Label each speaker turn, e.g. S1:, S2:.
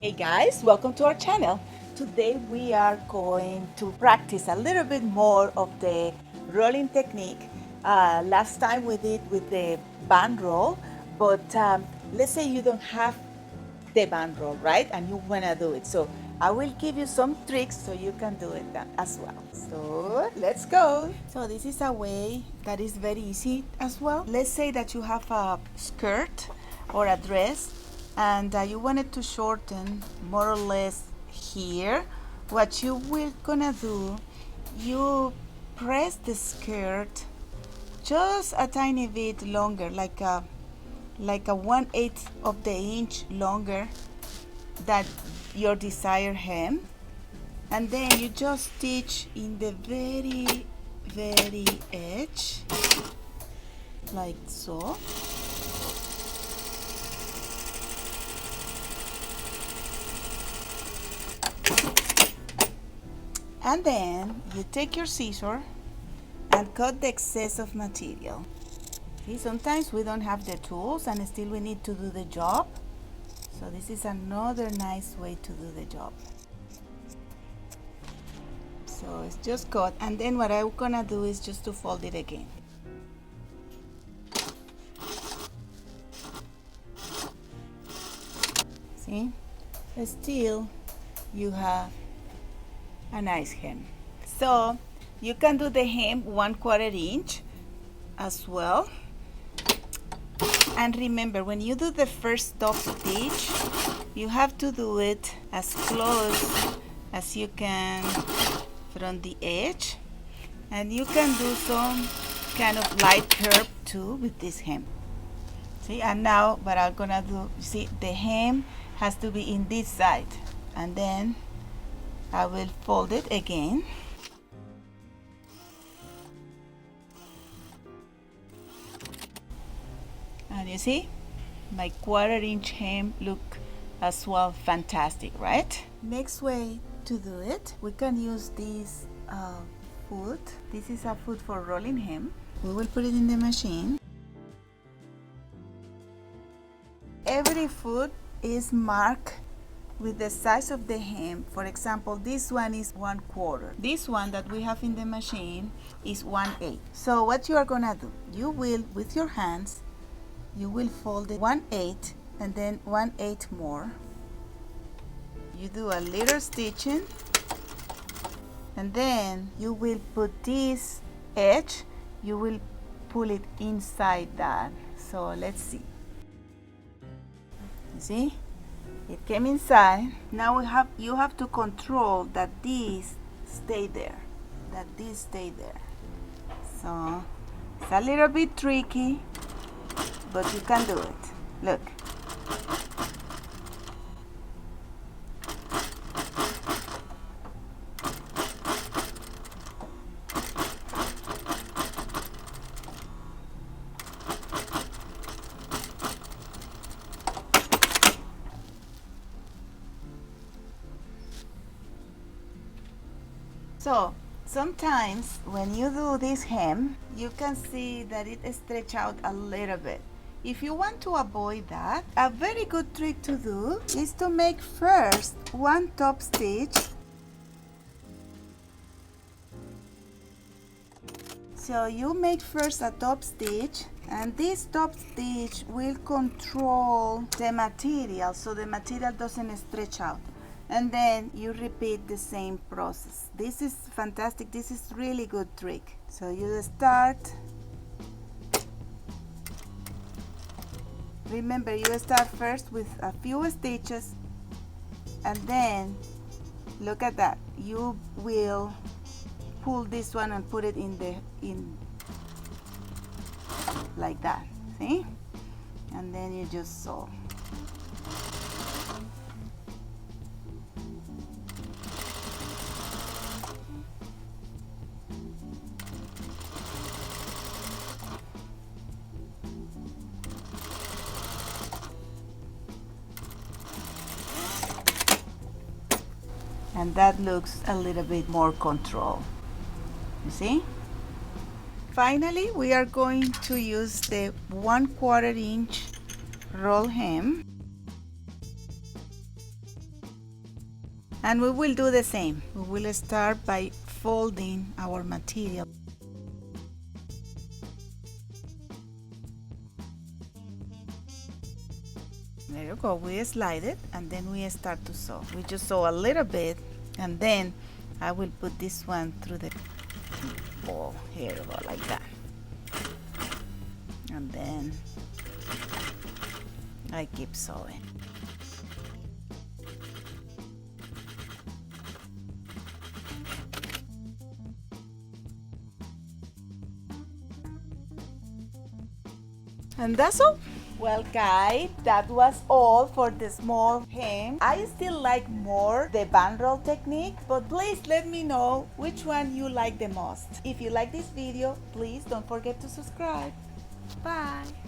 S1: Hey guys, welcome to our channel. Today we are going to practice a little bit more of the rolling technique. Last time we did with the band roll, but let's say you don't have the band roll, right? And you want to do it. So I will give you some tricks so you can do it as well. So let's go. So this is a way that is very easy as well. Let's say that you have a skirt or a dress and you want it to shorten more or less here. What you will gonna do, you press the skirt just a tiny bit longer, like a 1/8 of the inch longer than your desired hem, and then you just stitch in the very edge like so. And then you take your scissor and cut the excess of material. See, sometimes we don't have the tools and still we need to do the job. So this is another nice way to do the job. So it's just cut, and then what I'm gonna do is just to fold it again. See, still you have a nice hem. So you can do the hem 1/4 inch as well. And remember, when you do the first top stitch, you have to do it as close as you can from the edge, and you can do some kind of light curve too with this hem. See, and now what I'm gonna do, see, the hem has to be in this side, and then I will fold it again. And you see, my 1/4 inch hem look as well fantastic, right? Next way to do it, we can use this foot. This is a foot for rolling hem. We will put it in the machine. Every foot is marked with the size of the hem. For example, this one is 1/4. This one that we have in the machine is 1/8. So what you are gonna do, you will, with your hands, you will fold it 1/8 and then 1/8 more. You do a little stitching, and then you will put this edge, you will pull it inside that. So let's see. You see? It came inside. Now you have to control that these stay there. That these stay there. So it's a little bit tricky, but you can do it. Look. So sometimes when you do this hem, you can see that it stretch out a little bit. If you want to avoid that, a very good trick to do is to make first one top stitch. So you make first a top stitch, and this top stitch will control the material so the material doesn't stretch out. And then you repeat the same process. This is fantastic. This is really good trick. So you start. Remember, you start first with a few stitches, and then look at that. You will pull this one and put it in like that. See? And then you just sew. And that looks a little bit more controlled. You see? Finally, we are going to use the 1/4 inch roll hem. And we will do the same. We will start by folding our material. There you go, we slide it and then we start to sew. We just sew a little bit and then I will put this one through the ball. Here you go, like that. And then I keep sewing. And that's all. Well guys, that was all for the small hem. I still like more the band roll technique, but please let me know which one you like the most. If you like this video, please don't forget to subscribe. Bye.